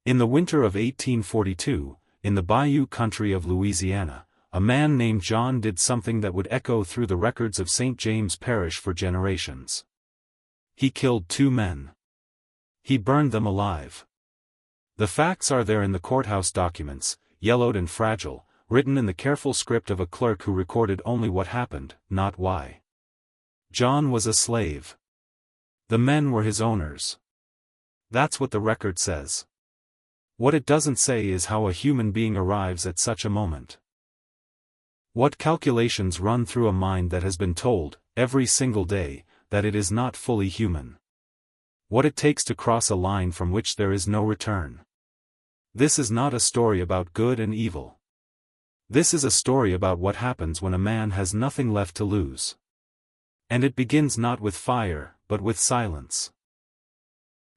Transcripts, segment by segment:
In the winter of 1842, in the bayou country of Louisiana, a man named John did something that would echo through the records of St. James Parish for generations. He killed 2 men. He burned them alive. The facts are there in the courthouse documents, yellowed and fragile, written in the careful script of a clerk who recorded only what happened, not why. John was a slave. The men were his owners. That's what the record says. What it doesn't say is how a human being arrives at such a moment. What calculations run through a mind that has been told, every single day, that it is not fully human. What it takes to cross a line from which there is no return. This is not a story about good and evil. This is a story about what happens when a man has nothing left to lose. And it begins not with fire, but with silence.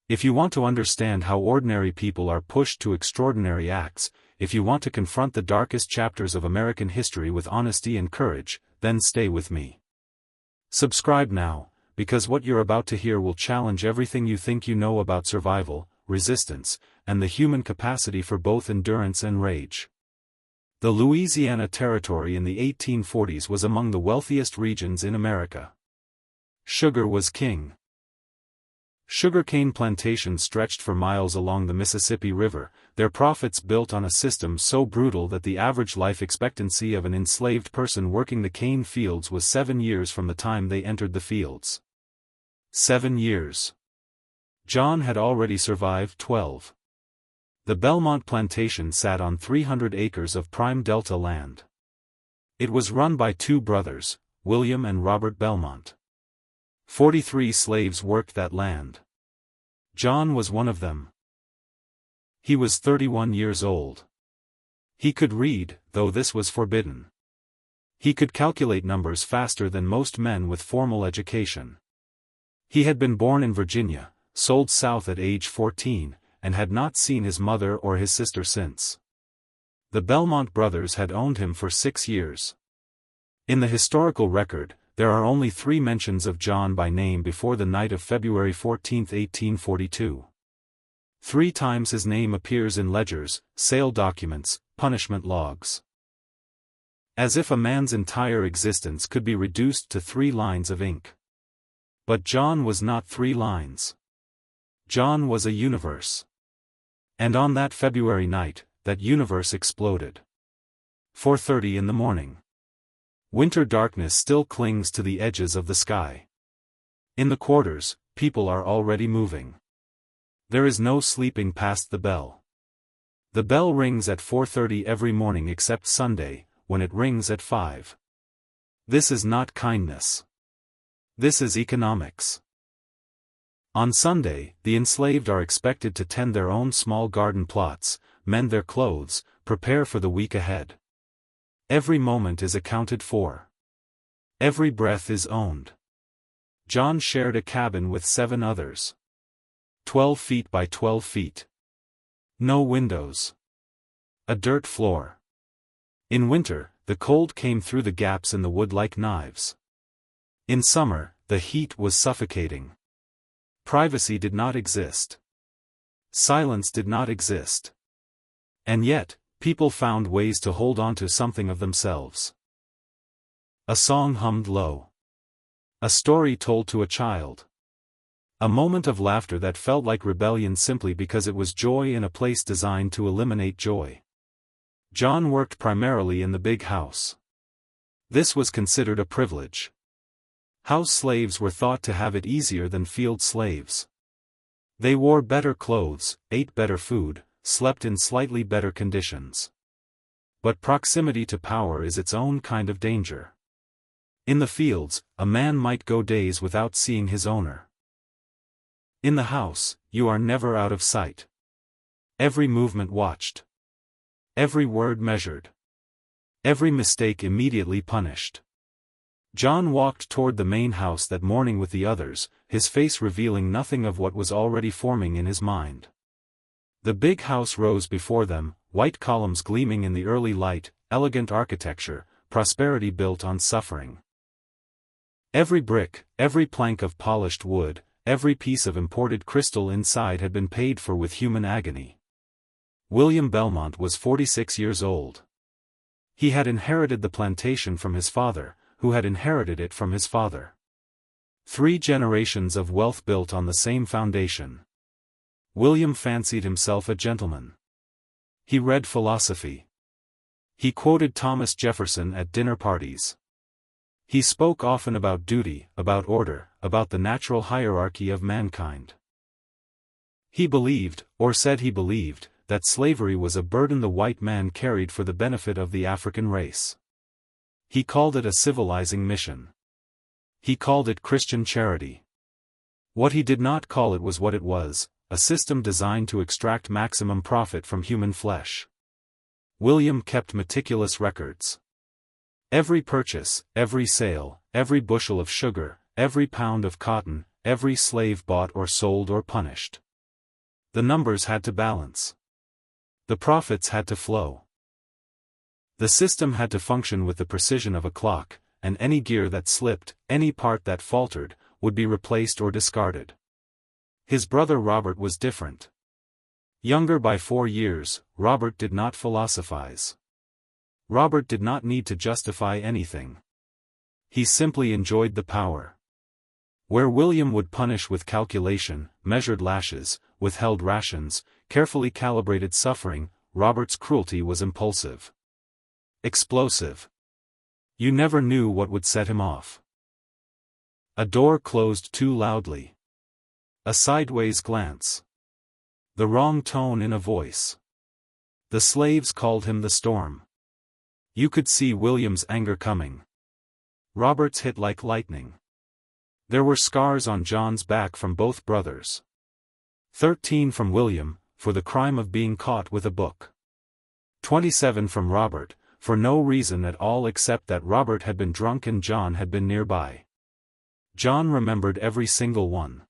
If you want to understand how ordinary people are pushed to extraordinary acts, if you want to confront the darkest chapters of American history with honesty and courage, then stay with me. Subscribe now, because what you're about to hear will challenge everything you think you know about survival, resistance, and the human capacity for both endurance and rage. The Louisiana Territory in the 1840s was among the wealthiest regions in America. Sugar was king. Sugarcane plantations stretched for miles along the Mississippi River, their profits built on a system so brutal that the average life expectancy of an enslaved person working the cane fields was 7 years from the time they entered the fields. 7 years. John had already survived 12. The Belmont plantation sat on 300 acres of prime delta land. It was run by 2 brothers, William and Robert Belmont. 43 slaves worked that land. John was one of them. He was 31 years old. He could read, though this was forbidden. He could calculate numbers faster than most men with formal education. He had been born in Virginia, sold south at age 14, and had not seen his mother or his sister since. The Belmont brothers had owned him for 6 years. In the historical record, there are only 3 mentions of John by name before the night of February 14, 1842. 3 times his name appears in ledgers, sale documents, punishment logs. As if a man's entire existence could be reduced to 3 lines of ink. But John was not 3 lines. John was a universe. And on that February night, that universe exploded. 4:30 in the morning. Winter darkness still clings to the edges of the sky. In the quarters, people are already moving. There is no sleeping past the bell. The bell rings at 4:30 every morning except Sunday, when it rings at 5. This is not kindness. This is economics. On Sunday, the enslaved are expected to tend their own small garden plots, mend their clothes, prepare for the week ahead. Every moment is accounted for. Every breath is owned. John shared a cabin with 7 others. 12 feet by 12 feet. No windows. A dirt floor. In winter, the cold came through the gaps in the wood like knives. In summer, the heat was suffocating. Privacy did not exist. Silence did not exist. And yet, people found ways to hold on to something of themselves. A song hummed low. A story told to a child. A moment of laughter that felt like rebellion simply because it was joy in a place designed to eliminate joy. John worked primarily in the big house. This was considered a privilege. House slaves were thought to have it easier than field slaves. They wore better clothes, ate better food, slept in slightly better conditions. But proximity to power is its own kind of danger. In the fields, a man might go days without seeing his owner. In the house, you are never out of sight. Every movement watched. Every word measured. Every mistake immediately punished. John walked toward the main house that morning with the others, his face revealing nothing of what was already forming in his mind. The big house rose before them, white columns gleaming in the early light, elegant architecture, prosperity built on suffering. Every brick, every plank of polished wood, every piece of imported crystal inside had been paid for with human agony. William Belmont was 46 years old. He had inherited the plantation from his father, who had inherited it from his father. 3 generations of wealth built on the same foundation. William fancied himself a gentleman. He read philosophy. He quoted Thomas Jefferson at dinner parties. He spoke often about duty, about order, about the natural hierarchy of mankind. He believed, or said he believed, that slavery was a burden the white man carried for the benefit of the African race. He called it a civilizing mission. He called it Christian charity. What he did not call it was what it was, a system designed to extract maximum profit from human flesh. William kept meticulous records. Every purchase, every sale, every bushel of sugar, every pound of cotton, every slave bought or sold or punished. The numbers had to balance. The profits had to flow. The system had to function with the precision of a clock, and any gear that slipped, any part that faltered, would be replaced or discarded. His brother Robert was different. Younger by 4 years, Robert did not philosophize. Robert did not need to justify anything. He simply enjoyed the power. Where William would punish with calculation, measured lashes, withheld rations, carefully calibrated suffering, Robert's cruelty was impulsive. Explosive. You never knew what would set him off. A door closed too loudly. A sideways glance. The wrong tone in a voice. The slaves called him the storm. You could see William's anger coming. Robert's hit like lightning. There were scars on John's back from both brothers. 13 from William, for the crime of being caught with a book. 27 from Robert, for no reason at all except that Robert had been drunk and John had been nearby. John remembered every single one.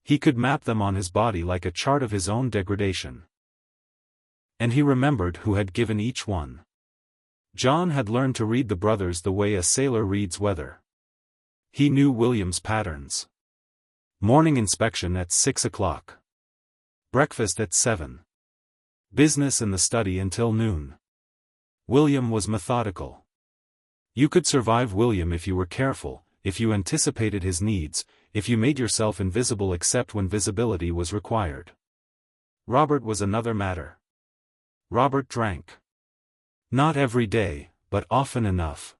He could map them on his body like a chart of his own degradation. And he remembered who had given each one. John had learned to read the brothers the way a sailor reads weather. He knew William's patterns. Morning inspection at 6 o'clock. Breakfast at 7. Business in the study until noon. William was methodical. You could survive William if you were careful, if you anticipated his needs, if you made yourself invisible except when visibility was required. Robert was another matter. Robert drank. Not every day, but often enough.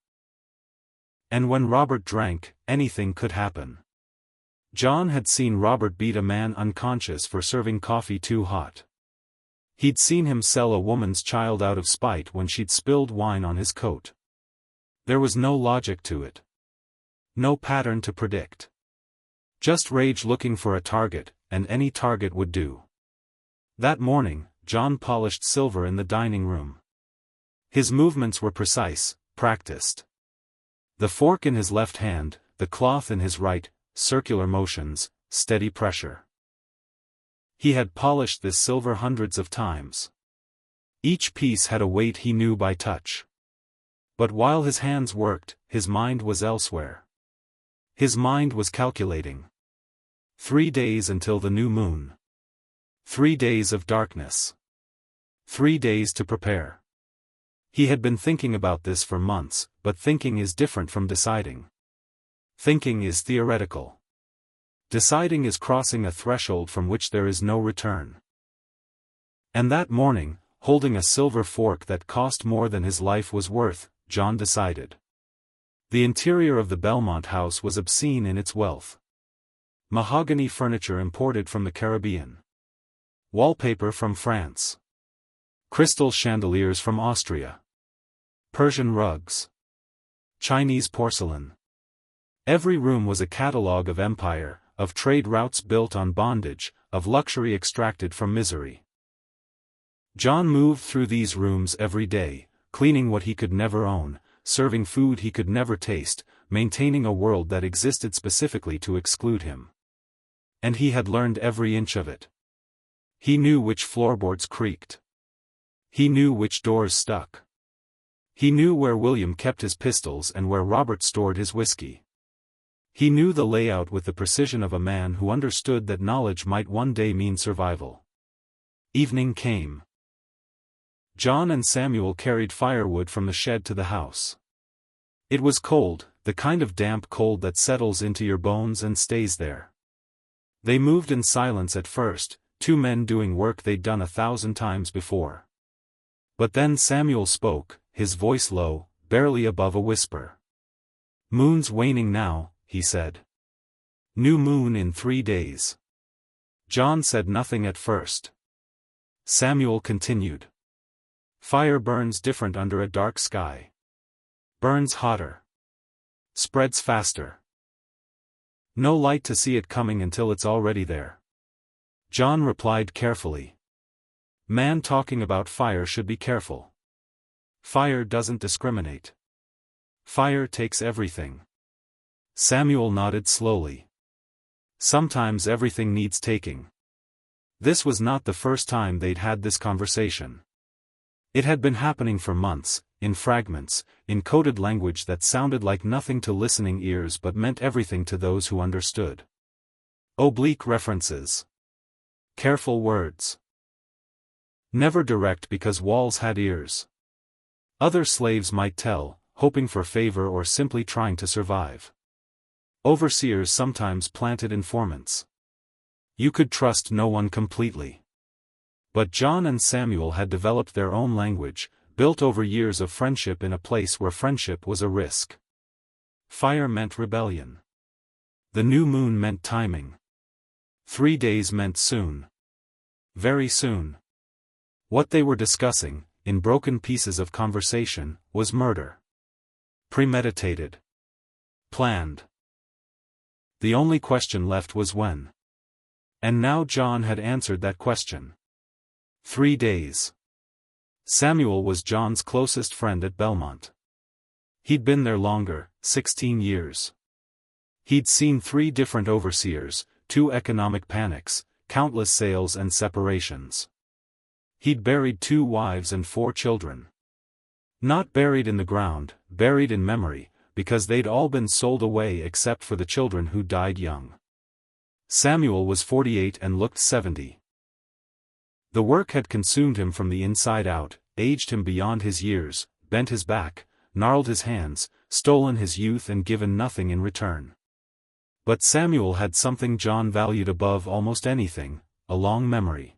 And when Robert drank, anything could happen. John had seen Robert beat a man unconscious for serving coffee too hot. He'd seen him sell a woman's child out of spite when she'd spilled wine on his coat. There was no logic to it. No pattern to predict. Just rage looking for a target, and any target would do. That morning, John polished silver in the dining room. His movements were precise, practiced. The fork in his left hand, the cloth in his right, circular motions, steady pressure. He had polished this silver hundreds of times. Each piece had a weight he knew by touch. But while his hands worked, his mind was elsewhere. His mind was calculating. 3 days until the new moon. 3 days of darkness. 3 days to prepare. He had been thinking about this for months, but thinking is different from deciding. Thinking is theoretical. Deciding is crossing a threshold from which there is no return. And that morning, holding a silver fork that cost more than his life was worth, John decided. The interior of the Belmont house was obscene in its wealth. Mahogany furniture imported from the Caribbean. Wallpaper from France. Crystal chandeliers from Austria. Persian rugs. Chinese porcelain. Every room was a catalogue of empire, of trade routes built on bondage, of luxury extracted from misery. John moved through these rooms every day, cleaning what he could never own, serving food he could never taste, maintaining a world that existed specifically to exclude him. And he had learned every inch of it. He knew which floorboards creaked. He knew which doors stuck. He knew where William kept his pistols and where Robert stored his whiskey. He knew the layout with the precision of a man who understood that knowledge might one day mean survival. Evening came. John and Samuel carried firewood from the shed to the house. It was cold, the kind of damp cold that settles into your bones and stays there. They moved in silence at first, two men doing work they'd done 1,000 times before. But then Samuel spoke, his voice low, barely above a whisper. "Moon's waning now," he said. "New moon in 3 days." John said nothing at first. Samuel continued. "Fire burns different under a dark sky. Burns hotter. Spreads faster. No light to see it coming until it's already there." John replied carefully. "Man talking about fire should be careful. Fire doesn't discriminate. Fire takes everything." Samuel nodded slowly. Sometimes everything needs taking. This was not the first time they'd had this conversation. It had been happening for months, in fragments, in coded language that sounded like nothing to listening ears but meant everything to those who understood. Oblique references. Careful words. Never direct because walls had ears. Other slaves might tell, hoping for favor or simply trying to survive. Overseers sometimes planted informants. You could trust no one completely. But John and Samuel had developed their own language, built over years of friendship in a place where friendship was a risk. Fire meant rebellion. The new moon meant timing. 3 days meant soon. Very soon. What they were discussing, in broken pieces of conversation, was murder. Premeditated. Planned. The only question left was when. And now John had answered that question. 3 days. Samuel was John's closest friend at Belmont. He'd been there longer, 16 years. He'd seen 3 different overseers, 2 economic panics, countless sales and separations. He'd buried 2 wives and 4 children. Not buried in the ground, buried in memory, because they'd all been sold away except for the children who died young. Samuel was 48 and looked 70. The work had consumed him from the inside out, aged him beyond his years, bent his back, gnarled his hands, stolen his youth and given nothing in return. But Samuel had something John valued above almost anything, a long memory.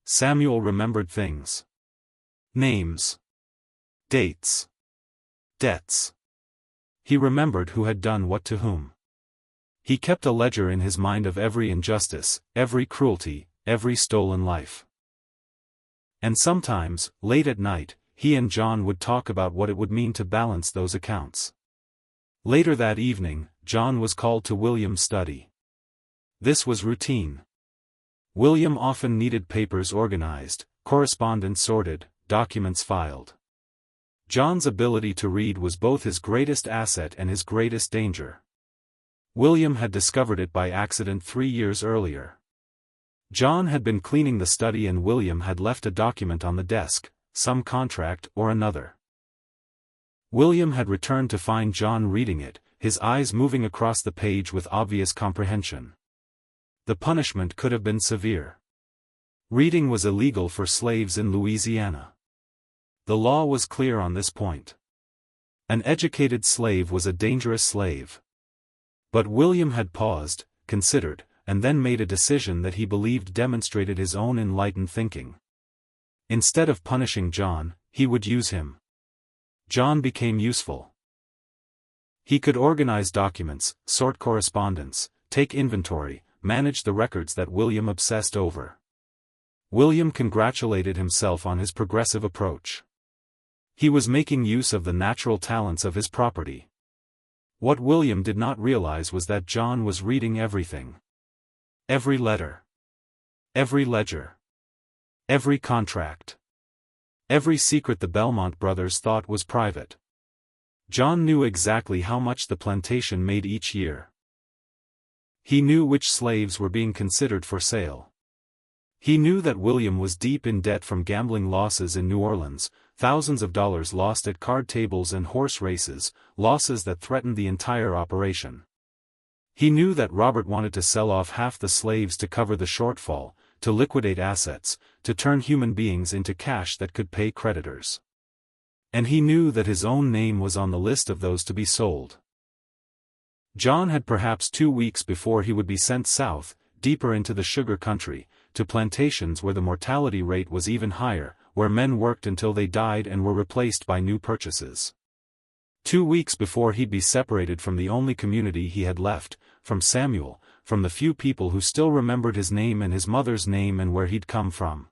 Samuel remembered things. Names. Dates. Debts. He remembered who had done what to whom. He kept a ledger in his mind of every injustice, every cruelty, every stolen life. And sometimes, late at night, he and John would talk about what it would mean to balance those accounts. Later that evening, John was called to William's study. This was routine. William often needed papers organized, correspondence sorted, documents filed. John's ability to read was both his greatest asset and his greatest danger. William had discovered it by accident 3 years earlier. John had been cleaning the study and William had left a document on the desk, some contract or another. William had returned to find John reading it, his eyes moving across the page with obvious comprehension. The punishment could have been severe. Reading was illegal for slaves in Louisiana. The law was clear on this point. An educated slave was a dangerous slave. But William had paused, considered, and then made a decision that he believed demonstrated his own enlightened thinking. Instead of punishing John, he would use him. John became useful. He could organize documents, sort correspondence, take inventory, manage the records that William obsessed over. William congratulated himself on his progressive approach. He was making use of the natural talents of his property. What William did not realize was that John was reading everything. Every letter. Every ledger. Every contract. Every secret the Belmont brothers thought was private. John knew exactly how much the plantation made each year. He knew which slaves were being considered for sale. He knew that William was deep in debt from gambling losses in New Orleans, thousands of dollars lost at card tables and horse races, losses that threatened the entire operation. He knew that Robert wanted to sell off half the slaves to cover the shortfall, to liquidate assets, to turn human beings into cash that could pay creditors. And he knew that his own name was on the list of those to be sold. John had perhaps 2 weeks before he would be sent south, deeper into the sugar country, to plantations where the mortality rate was even higher, where men worked until they died and were replaced by new purchases. 2 weeks before he'd be separated from the only community he had left, from Samuel, from the few people who still remembered his name and his mother's name and where he'd come from.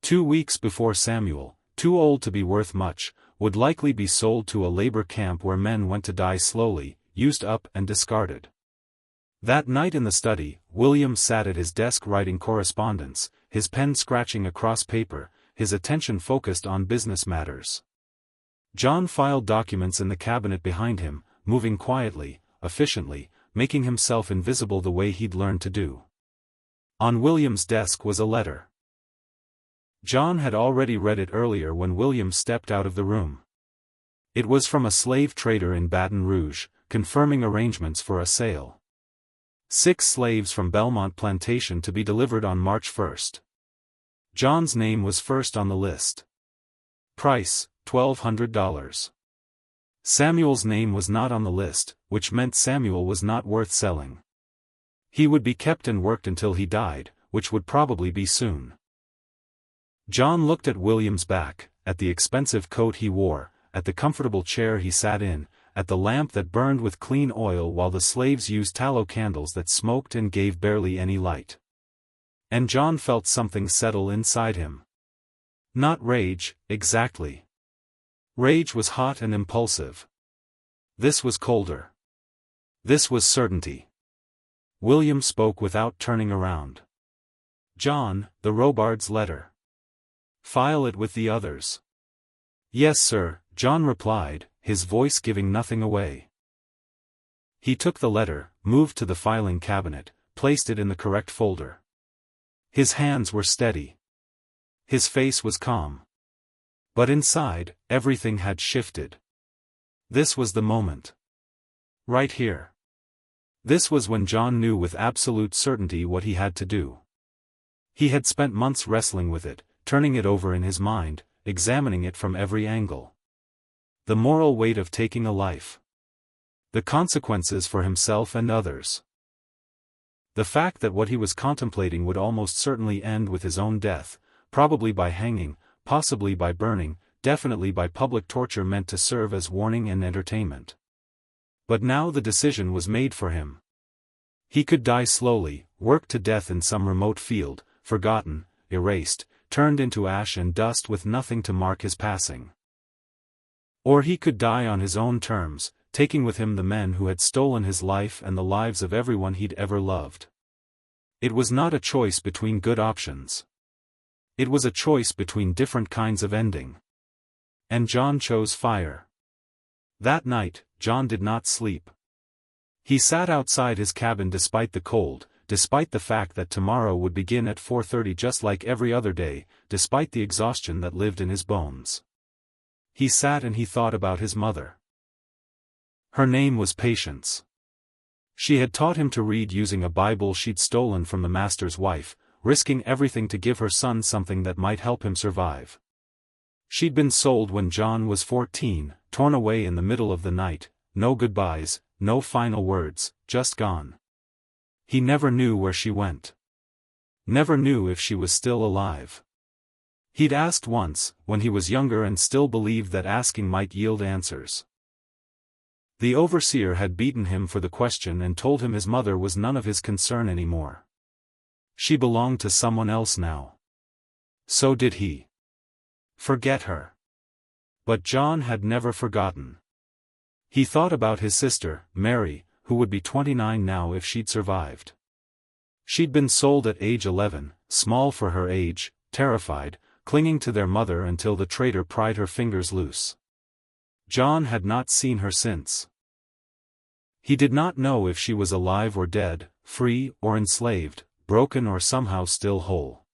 2 weeks before Samuel, too old to be worth much, would likely be sold to a labor camp where men went to die slowly, used up and discarded. That night in the study, William sat at his desk writing correspondence, his pen scratching across paper, his attention focused on business matters. John filed documents in the cabinet behind him, moving quietly, efficiently, making himself invisible the way he'd learned to do. On William's desk was a letter. John had already read it earlier when William stepped out of the room. It was from a slave trader in Baton Rouge, confirming arrangements for a sale. 6 slaves from Belmont Plantation to be delivered on March 1st. John's name was first on the list. Price, $1,200. Samuel's name was not on the list, which meant Samuel was not worth selling. He would be kept and worked until he died, which would probably be soon. John looked at William's back, at the expensive coat he wore, at the comfortable chair he sat in, at the lamp that burned with clean oil while the slaves used tallow candles that smoked and gave barely any light. And John felt something settle inside him. Not rage, exactly. Rage was hot and impulsive. This was colder. This was certainty. William spoke without turning around. "John, the Robards' letter. File it with the others." "Yes, sir," John replied, his voice giving nothing away. He took the letter, moved to the filing cabinet, placed it in the correct folder. His hands were steady. His face was calm. But inside, everything had shifted. This was the moment. Right here. This was when John knew with absolute certainty what he had to do. He had spent months wrestling with it, turning it over in his mind, examining it from every angle. The moral weight of taking a life. The consequences for himself and others. The fact that what he was contemplating would almost certainly end with his own death, probably by hanging, possibly by burning, definitely by public torture meant to serve as warning and entertainment. But now the decision was made for him. He could die slowly, worked to death in some remote field, forgotten, erased, turned into ash and dust with nothing to mark his passing. Or he could die on his own terms, taking with him the men who had stolen his life and the lives of everyone he'd ever loved. It was not a choice between good options. It was a choice between different kinds of ending. And John chose fire. That night, John did not sleep. He sat outside his cabin despite the cold, despite the fact that tomorrow would begin at 4:30 just like every other day, despite the exhaustion that lived in his bones. He sat and he thought about his mother. Her name was Patience. She had taught him to read using a Bible she'd stolen from the master's wife, risking everything to give her son something that might help him survive. She'd been sold when John was 14, torn away in the middle of the night, no goodbyes, no final words, just gone. He never knew where she went. Never knew if she was still alive. He'd asked once, when he was younger and still believed that asking might yield answers. The overseer had beaten him for the question and told him his mother was none of his concern anymore. She belonged to someone else now. So did he. Forget her. But John had never forgotten. He thought about his sister, Mary, who would be 29 now if she'd survived. She'd been sold at age 11, small for her age, terrified, clinging to their mother until the trader pried her fingers loose. John had not seen her since. He did not know if she was alive or dead, free or enslaved, broken or somehow still whole.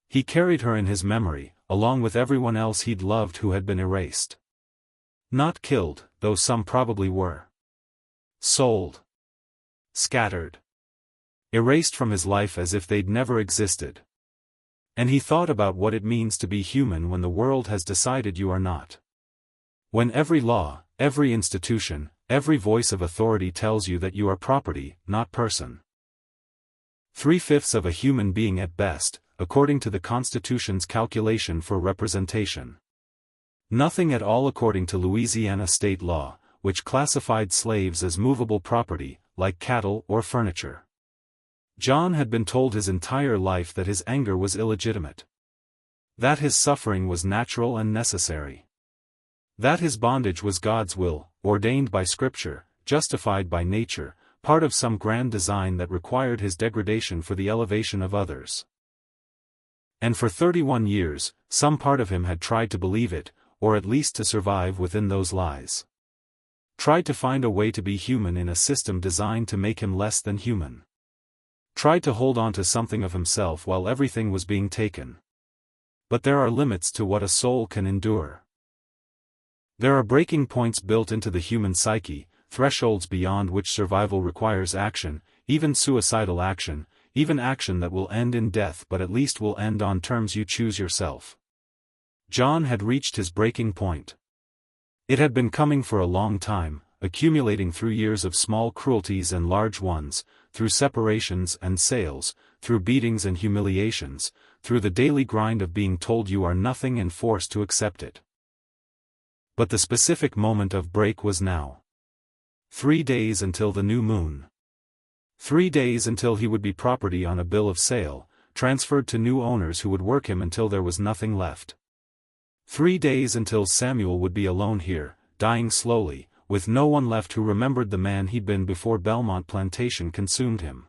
He carried her in his memory, along with everyone else he'd loved who had been erased. Not killed, though some probably were. Sold. Scattered. Erased from his life as if they'd never existed. And he thought about what it means to be human when the world has decided you are not. When every law, every institution, every voice of authority tells you that you are property, not person. 3/5 of a human being at best, according to the Constitution's calculation for representation. Nothing at all according to Louisiana state law, which classified slaves as movable property, like cattle or furniture. John had been told his entire life that his anger was illegitimate. That his suffering was natural and necessary. That his bondage was God's will, ordained by Scripture, justified by nature, part of some grand design that required his degradation for the elevation of others. And for 31 years, some part of him had tried to believe it, or at least to survive within those lies. Tried to find a way to be human in a system designed to make him less than human. Tried to hold on to something of himself while everything was being taken. But there are limits to what a soul can endure. There are breaking points built into the human psyche, thresholds beyond which survival requires action, even suicidal action, even action that will end in death but at least will end on terms you choose yourself. John had reached his breaking point. It had been coming for a long time, accumulating through years of small cruelties and large ones, through separations and sales, through beatings and humiliations, through the daily grind of being told you are nothing and forced to accept it. But the specific moment of break was now. 3 days until the new moon. 3 days until he would be property on a bill of sale, transferred to new owners who would work him until there was nothing left. 3 days until Samuel would be alone here, dying slowly, with no one left who remembered the man he'd been before Belmont Plantation consumed him.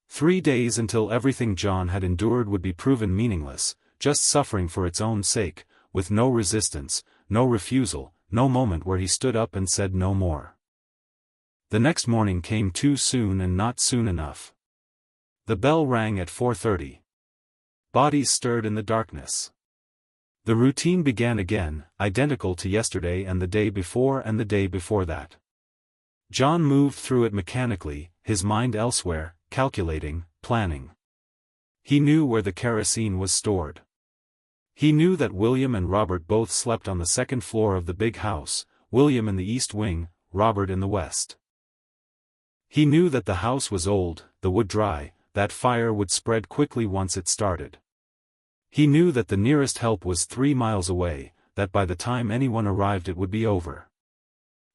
3 days until everything John had endured would be proven meaningless, just suffering for its own sake, with no resistance, no refusal, no moment where he stood up and said no more. The next morning came too soon and not soon enough. The bell rang at 4:30. Bodies stirred in the darkness. The routine began again, identical to yesterday and the day before and the day before that. John moved through it mechanically, his mind elsewhere, calculating, planning. He knew where the kerosene was stored. He knew that William and Robert both slept on the second floor of the big house, William in the east wing, Robert in the west. He knew that the house was old, the wood dry, that fire would spread quickly once it started. He knew that the nearest help was 3 miles away, that by the time anyone arrived it would be over.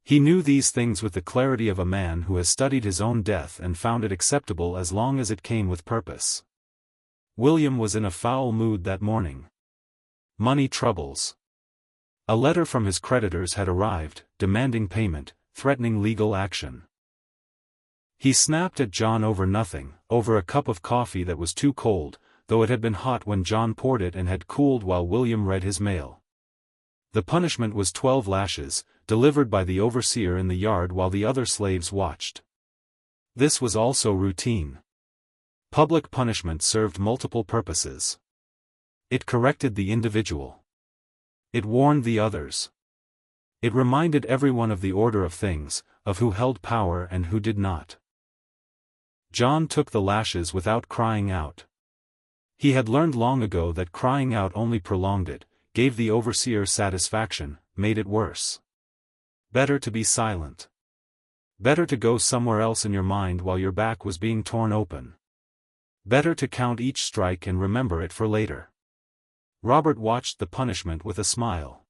He knew these things with the clarity of a man who has studied his own death and found it acceptable as long as it came with purpose. William was in a foul mood that morning. Money troubles. A letter from his creditors had arrived, demanding payment, threatening legal action. He snapped at John over nothing, over a cup of coffee that was too cold, though it had been hot when John poured it and had cooled while William read his mail. The punishment was 12 lashes, delivered by the overseer in the yard while the other slaves watched. This was also routine. Public punishment served multiple purposes. It corrected the individual. It warned the others. It reminded everyone of the order of things, of who held power and who did not. John took the lashes without crying out. He had learned long ago that crying out only prolonged it, gave the overseer satisfaction, made it worse. Better to be silent. Better to go somewhere else in your mind while your back was being torn open. Better to count each strike and remember it for later. Robert watched the punishment with a smile.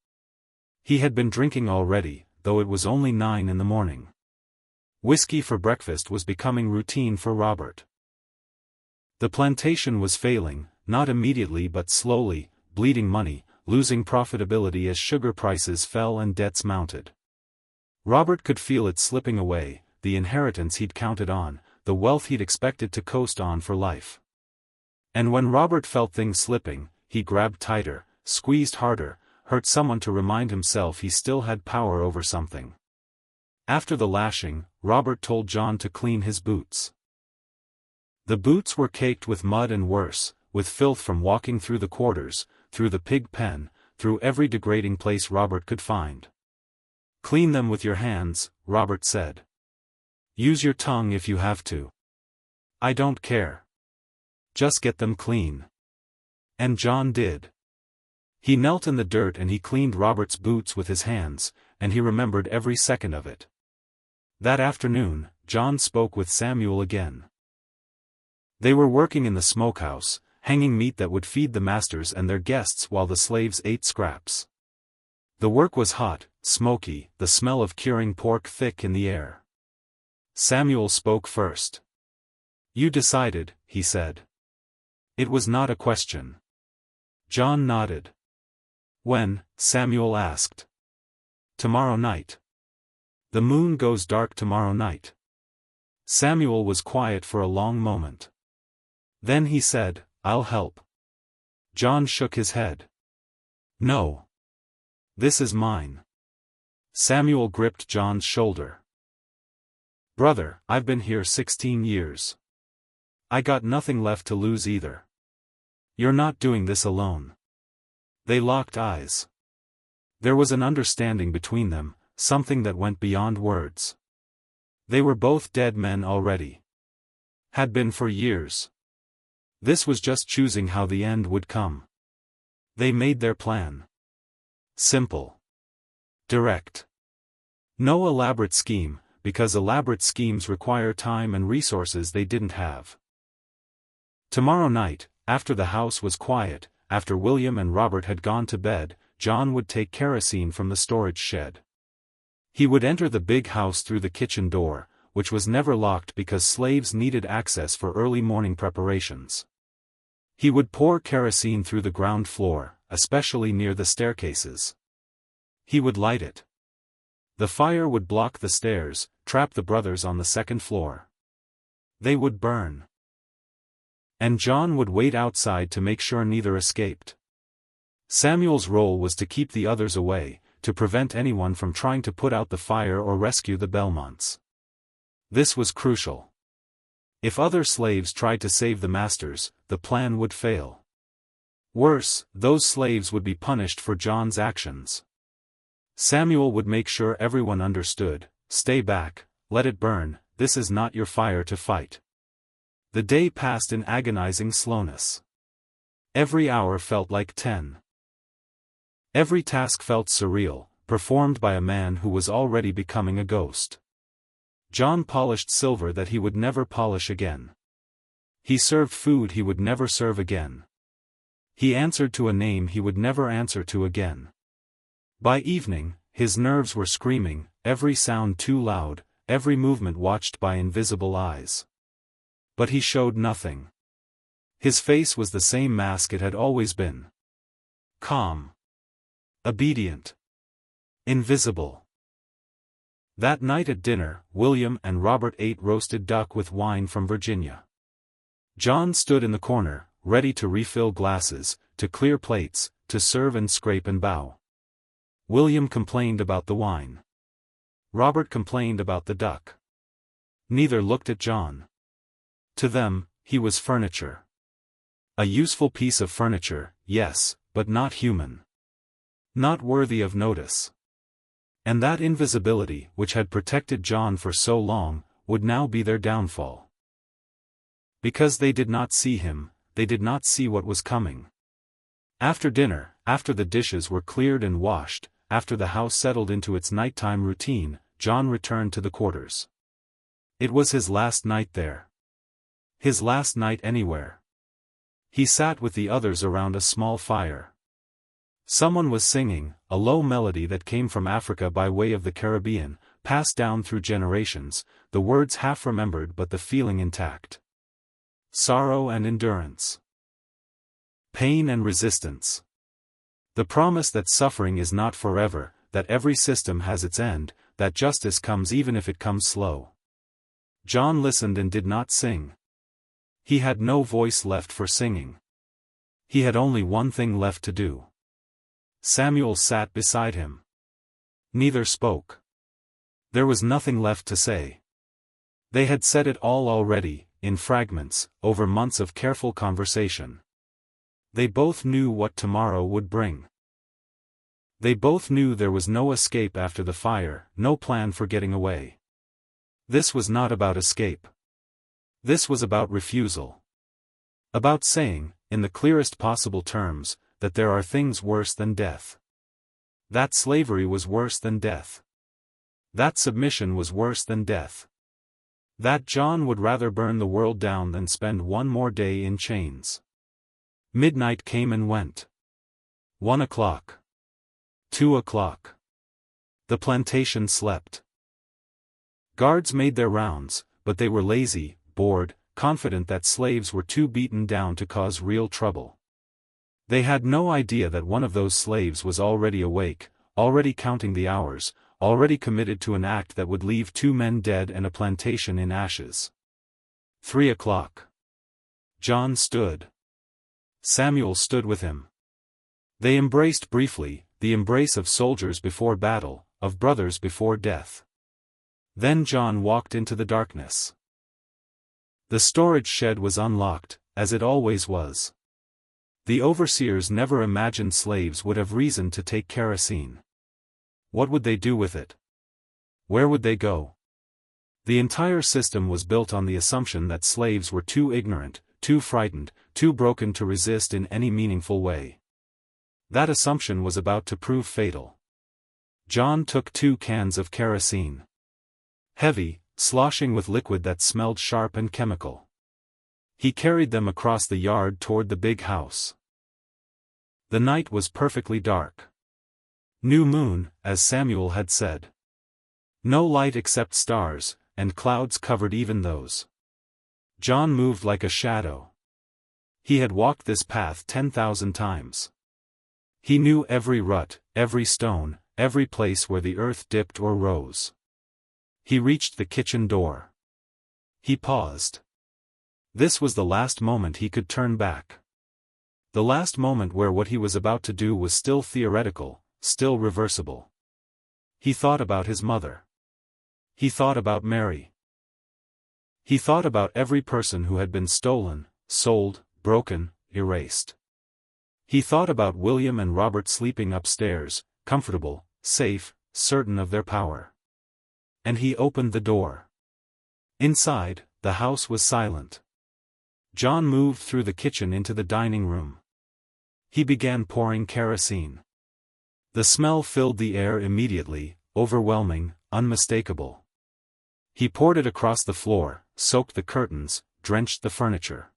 He had been drinking already, though it was only 9 in the morning. Whiskey for breakfast was becoming routine for Robert. The plantation was failing, not immediately but slowly, bleeding money, losing profitability as sugar prices fell and debts mounted. Robert could feel it slipping away, the inheritance he'd counted on, the wealth he'd expected to coast on for life. And when Robert felt things slipping, he grabbed tighter, squeezed harder, hurt someone to remind himself he still had power over something. After the lashing, Robert told John to clean his boots. The boots were caked with mud and worse, with filth from walking through the quarters, through the pig pen, through every degrading place Robert could find. Clean them with your hands, Robert said. Use your tongue if you have to. I don't care. Just get them clean. And John did. He knelt in the dirt and he cleaned Robert's boots with his hands, and he remembered every second of it. That afternoon, John spoke with Samuel again. They were working in the smokehouse, hanging meat that would feed the masters and their guests while the slaves ate scraps. The work was hot, smoky, the smell of curing pork thick in the air. Samuel spoke first. You decided, he said. It was not a question. John nodded. When? Samuel asked. Tomorrow night. The moon goes dark tomorrow night. Samuel was quiet for a long moment. Then he said, I'll help. John shook his head. No. This is mine. Samuel gripped John's shoulder. Brother, I've been here 16 years. I got nothing left to lose either. You're not doing this alone. They locked eyes. There was an understanding between them, something that went beyond words. They were both dead men already. Had been for years. This was just choosing how the end would come. They made their plan. Simple. Direct. No elaborate scheme, because elaborate schemes require time and resources they didn't have. Tomorrow night, after the house was quiet, after William and Robert had gone to bed, John would take kerosene from the storage shed. He would enter the big house through the kitchen door, which was never locked because slaves needed access for early morning preparations. He would pour kerosene through the ground floor, especially near the staircases. He would light it. The fire would block the stairs, trap the brothers on the second floor. They would burn. And John would wait outside to make sure neither escaped. Samuel's role was to keep the others away, to prevent anyone from trying to put out the fire or rescue the Belmonts. This was crucial. If other slaves tried to save the masters, the plan would fail. Worse, those slaves would be punished for John's actions. Samuel would make sure everyone understood, stay back, let it burn, this is not your fire to fight. The day passed in agonizing slowness. Every hour felt like 10. Every task felt surreal, performed by a man who was already becoming a ghost. John polished silver that he would never polish again. He served food he would never serve again. He answered to a name he would never answer to again. By evening, his nerves were screaming, every sound too loud, every movement watched by invisible eyes. But he showed nothing. His face was the same mask it had always been. Calm. Obedient. Invisible. That night at dinner, William and Robert ate roasted duck with wine from Virginia. John stood in the corner, ready to refill glasses, to clear plates, to serve and scrape and bow. William complained about the wine. Robert complained about the duck. Neither looked at John. To them, he was furniture. A useful piece of furniture, yes, but not human. Not worthy of notice. And that invisibility, which had protected John for so long, would now be their downfall. Because they did not see him, they did not see what was coming. After dinner, after the dishes were cleared and washed, after the house settled into its nighttime routine, John returned to the quarters. It was his last night there. His last night anywhere. He sat with the others around a small fire. Someone was singing, a low melody that came from Africa by way of the Caribbean, passed down through generations, the words half remembered but the feeling intact. Sorrow and endurance. Pain and resistance. The promise that suffering is not forever, that every system has its end, that justice comes even if it comes slow. John listened and did not sing. He had no voice left for singing. He had only one thing left to do. Samuel sat beside him. Neither spoke. There was nothing left to say. They had said it all already, in fragments, over months of careful conversation. They both knew what tomorrow would bring. They both knew there was no escape after the fire, no plan for getting away. This was not about escape. This was about refusal. About saying, in the clearest possible terms, that there are things worse than death. That slavery was worse than death. That submission was worse than death. That John would rather burn the world down than spend one more day in chains. Midnight came and went. 1 o'clock. 2 o'clock. The plantation slept. Guards made their rounds, but they were lazy, bored, confident that slaves were too beaten down to cause real trouble. They had no idea that one of those slaves was already awake, already counting the hours, already committed to an act that would leave 2 men dead and a plantation in ashes. 3 o'clock. John stood. Samuel stood with him. They embraced briefly, the embrace of soldiers before battle, of brothers before death. Then John walked into the darkness. The storage shed was unlocked, as it always was. The overseers never imagined slaves would have reason to take kerosene. What would they do with it? Where would they go? The entire system was built on the assumption that slaves were too ignorant, too frightened, too broken to resist in any meaningful way. That assumption was about to prove fatal. John took 2 cans of kerosene. Heavy, sloshing with liquid that smelled sharp and chemical. He carried them across the yard toward the big house. The night was perfectly dark. New moon, as Samuel had said. No light except stars, and clouds covered even those. John moved like a shadow. He had walked this path 10,000 times. He knew every rut, every stone, every place where the earth dipped or rose. He reached the kitchen door. He paused. This was the last moment he could turn back. The last moment where what he was about to do was still theoretical, still reversible. He thought about his mother. He thought about Mary. He thought about every person who had been stolen, sold, broken, erased. He thought about William and Robert sleeping upstairs, comfortable, safe, certain of their power. And he opened the door. Inside, the house was silent. John moved through the kitchen into the dining room. He began pouring kerosene. The smell filled the air immediately, overwhelming, unmistakable. He poured it across the floor, soaked the curtains, drenched the furniture.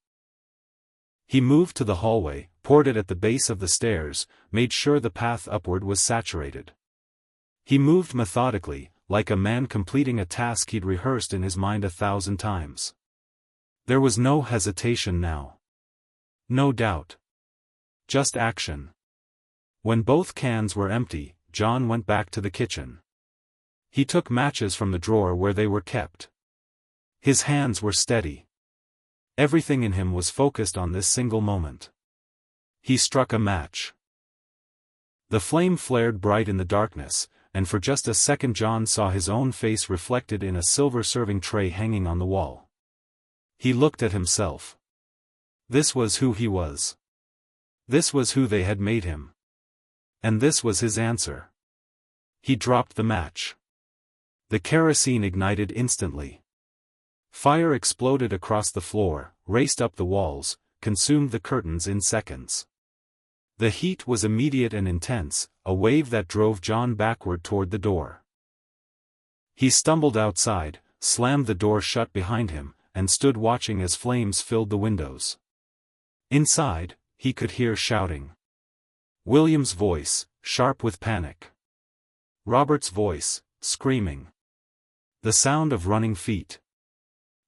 He moved to the hallway, poured it at the base of the stairs, made sure the path upward was saturated. He moved methodically, like a man completing a task he'd rehearsed in his mind 1,000 times. There was no hesitation now. No doubt. Just action. When both cans were empty, John went back to the kitchen. He took matches from the drawer where they were kept. His hands were steady. Everything in him was focused on this single moment. He struck a match. The flame flared bright in the darkness, and for just a second John saw his own face reflected in a silver serving tray hanging on the wall. He looked at himself. This was who he was. This was who they had made him. And this was his answer. He dropped the match. The kerosene ignited instantly. Fire exploded across the floor, raced up the walls, consumed the curtains in seconds. The heat was immediate and intense, a wave that drove John backward toward the door. He stumbled outside, slammed the door shut behind him, and stood watching as flames filled the windows. Inside, he could hear shouting. William's voice, sharp with panic. Robert's voice, screaming. The sound of running feet.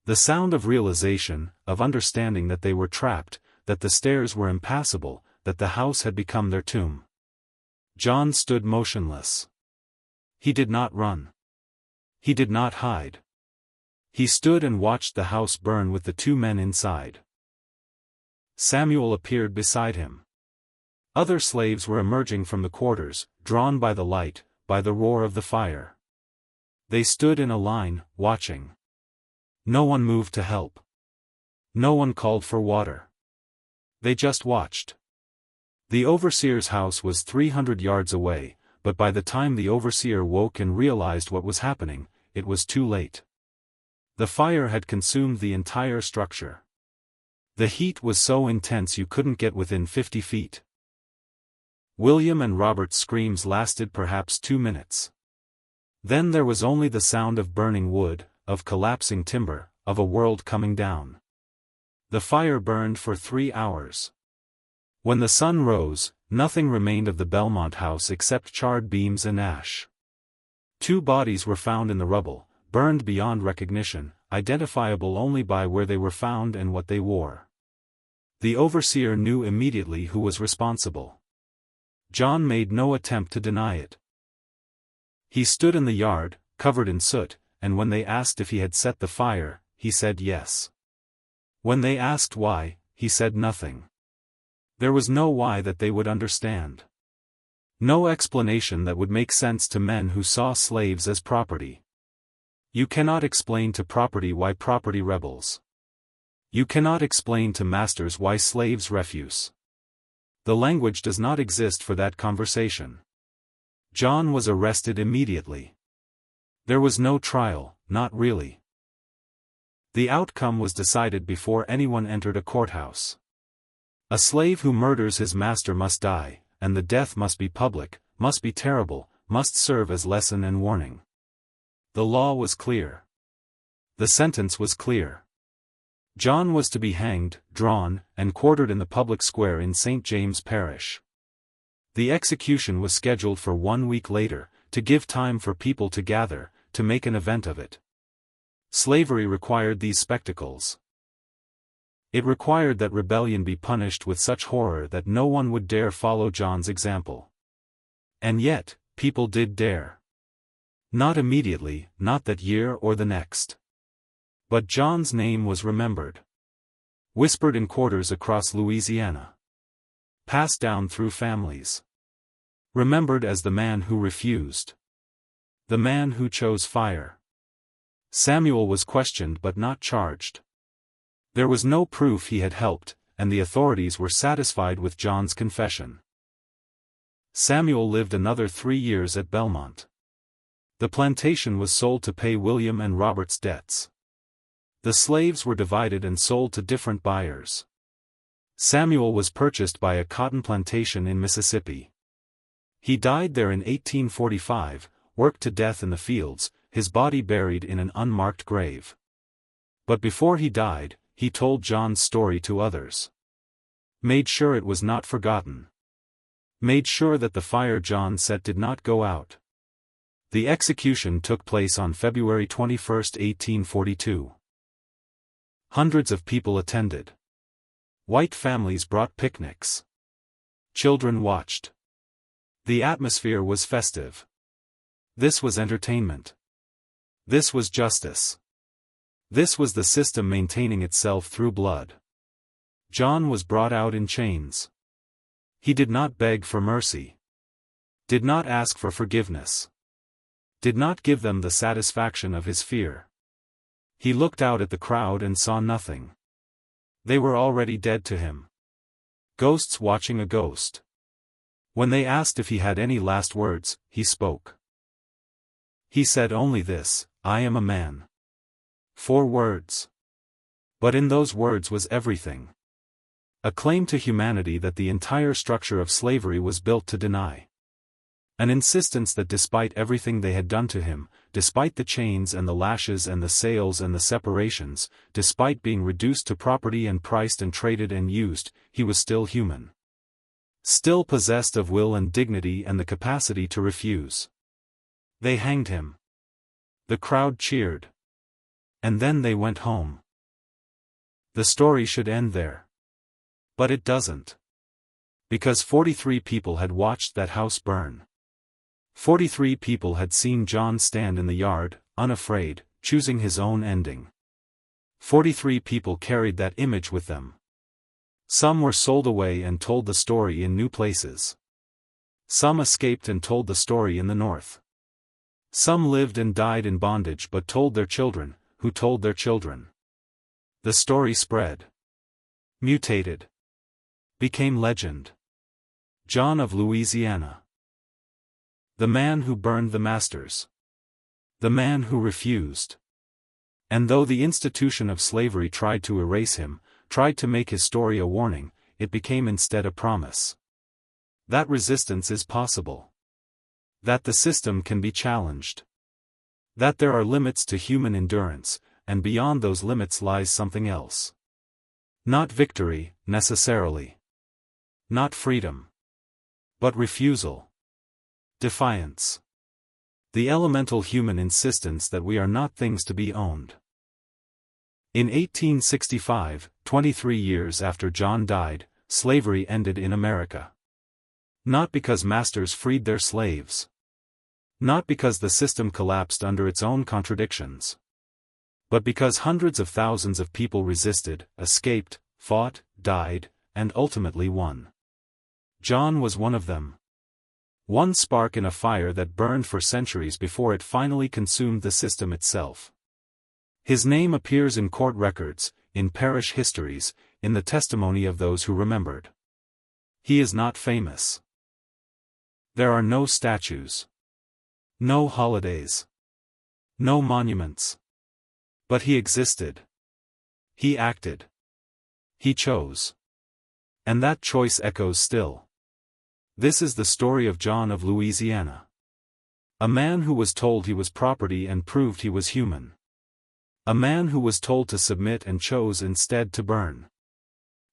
The sound of realization, of understanding that they were trapped, that the stairs were impassable, that the house had become their tomb. John stood motionless. He did not run. He did not hide. He stood and watched the house burn with the 2 men inside. Samuel appeared beside him. Other slaves were emerging from the quarters, drawn by the light, by the roar of the fire. They stood in a line, watching. No one moved to help. No one called for water. They just watched. The overseer's house was 300 yards away, but by the time the overseer woke and realized what was happening, it was too late. The fire had consumed the entire structure. The heat was so intense you couldn't get within 50 feet. William and Robert's screams lasted perhaps 2 minutes. Then there was only the sound of burning wood, of collapsing timber, of a world coming down. The fire burned for 3 hours. When the sun rose, nothing remained of the Belmont house except charred beams and ash. 2 bodies were found in the rubble, burned beyond recognition, identifiable only by where they were found and what they wore. The overseer knew immediately who was responsible. John made no attempt to deny it. He stood in the yard, covered in soot, and when they asked if he had set the fire, he said yes. When they asked why, he said nothing. There was no why that they would understand. No explanation that would make sense to men who saw slaves as property. You cannot explain to property why property rebels. You cannot explain to masters why slaves refuse. The language does not exist for that conversation. John was arrested immediately. There was no trial, not really. The outcome was decided before anyone entered a courthouse. A slave who murders his master must die, and the death must be public, must be terrible, must serve as lesson and warning. The law was clear. The sentence was clear. John was to be hanged, drawn, and quartered in the public square in St. James Parish. The execution was scheduled for 1 week later, to give time for people to gather, to make an event of it. Slavery required these spectacles. It required that rebellion be punished with such horror that no one would dare follow John's example. And yet, people did dare. Not immediately, not that year or the next. But John's name was remembered. Whispered in quarters across Louisiana. Passed down through families. Remembered as the man who refused. The man who chose fire. Samuel was questioned but not charged. There was no proof he had helped, and the authorities were satisfied with John's confession. Samuel lived another 3 years at Belmont. The plantation was sold to pay William and Robert's debts. The slaves were divided and sold to different buyers. Samuel was purchased by a cotton plantation in Mississippi. He died there in 1845, worked to death in the fields, his body buried in an unmarked grave. But before he died, he told John's story to others. Made sure it was not forgotten. Made sure that the fire John set did not go out. The execution took place on February 21, 1842. Hundreds of people attended. White families brought picnics. Children watched. The atmosphere was festive. This was entertainment. This was justice. This was the system maintaining itself through blood. John was brought out in chains. He did not beg for mercy. Did not ask for forgiveness. Did not give them the satisfaction of his fear. He looked out at the crowd and saw nothing. They were already dead to him. Ghosts watching a ghost. When they asked if he had any last words, he spoke. He said only this, "I am a man." 4 words. But in those words was everything. A claim to humanity that the entire structure of slavery was built to deny. An insistence that despite everything they had done to him, despite the chains and the lashes and the sales and the separations, despite being reduced to property and priced and traded and used, he was still human. Still possessed of will and dignity and the capacity to refuse. They hanged him. The crowd cheered. And then they went home. The story should end there. But it doesn't. Because 43 people had watched that house burn. 43 people had seen John stand in the yard, unafraid, choosing his own ending. 43 people carried that image with them. Some were sold away and told the story in new places. Some escaped and told the story in the north. Some lived and died in bondage but told their children, who told their children. The story spread. Mutated. Became legend. John of Louisiana. The man who burned the masters. The man who refused. And though the institution of slavery tried to erase him, tried to make his story a warning, it became instead a promise. That resistance is possible. That the system can be challenged. That there are limits to human endurance, and beyond those limits lies something else. Not victory, necessarily. Not freedom. But refusal. Defiance. The elemental human insistence that we are not things to be owned. In 1865, 23 years after John died, slavery ended in America. Not because masters freed their slaves. Not because the system collapsed under its own contradictions. But because hundreds of thousands of people resisted, escaped, fought, died, and ultimately won. John was one of them. One spark in a fire that burned for centuries before it finally consumed the system itself. His name appears in court records, in parish histories, in the testimony of those who remembered. He is not famous. There are no statues. No holidays. No monuments. But he existed. He acted. He chose. And that choice echoes still. This is the story of John of Louisiana. A man who was told he was property and proved he was human. A man who was told to submit and chose instead to burn.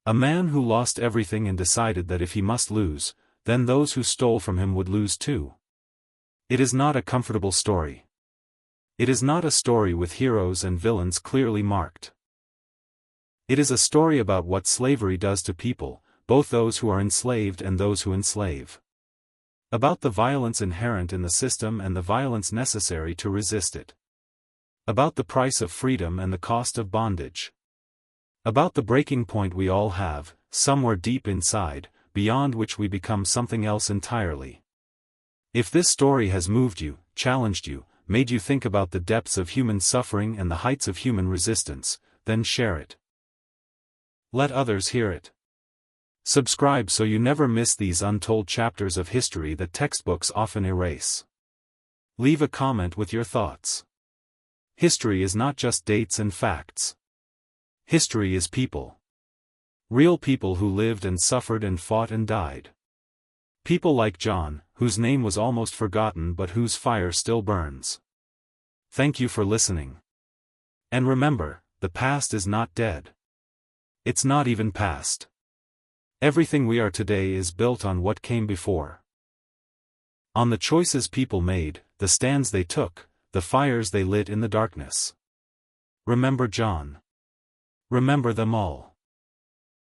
A man who lost everything and decided that if he must lose, then those who stole from him would lose too. It is not a comfortable story. It is not a story with heroes and villains clearly marked. It is a story about what slavery does to people, both those who are enslaved and those who enslave. About the violence inherent in the system and the violence necessary to resist it. About the price of freedom and the cost of bondage. About the breaking point we all have, somewhere deep inside, beyond which we become something else entirely. If this story has moved you, challenged you, made you think about the depths of human suffering and the heights of human resistance, then share it. Let others hear it. Subscribe so you never miss these untold chapters of history that textbooks often erase. Leave a comment with your thoughts. History is not just dates and facts. History is people. Real people who lived and suffered and fought and died. People like John, whose name was almost forgotten but whose fire still burns. Thank you for listening. And remember, the past is not dead. It's not even past. Everything we are today is built on what came before. On the choices people made, the stands they took, the fires they lit in the darkness. Remember John. Remember them all.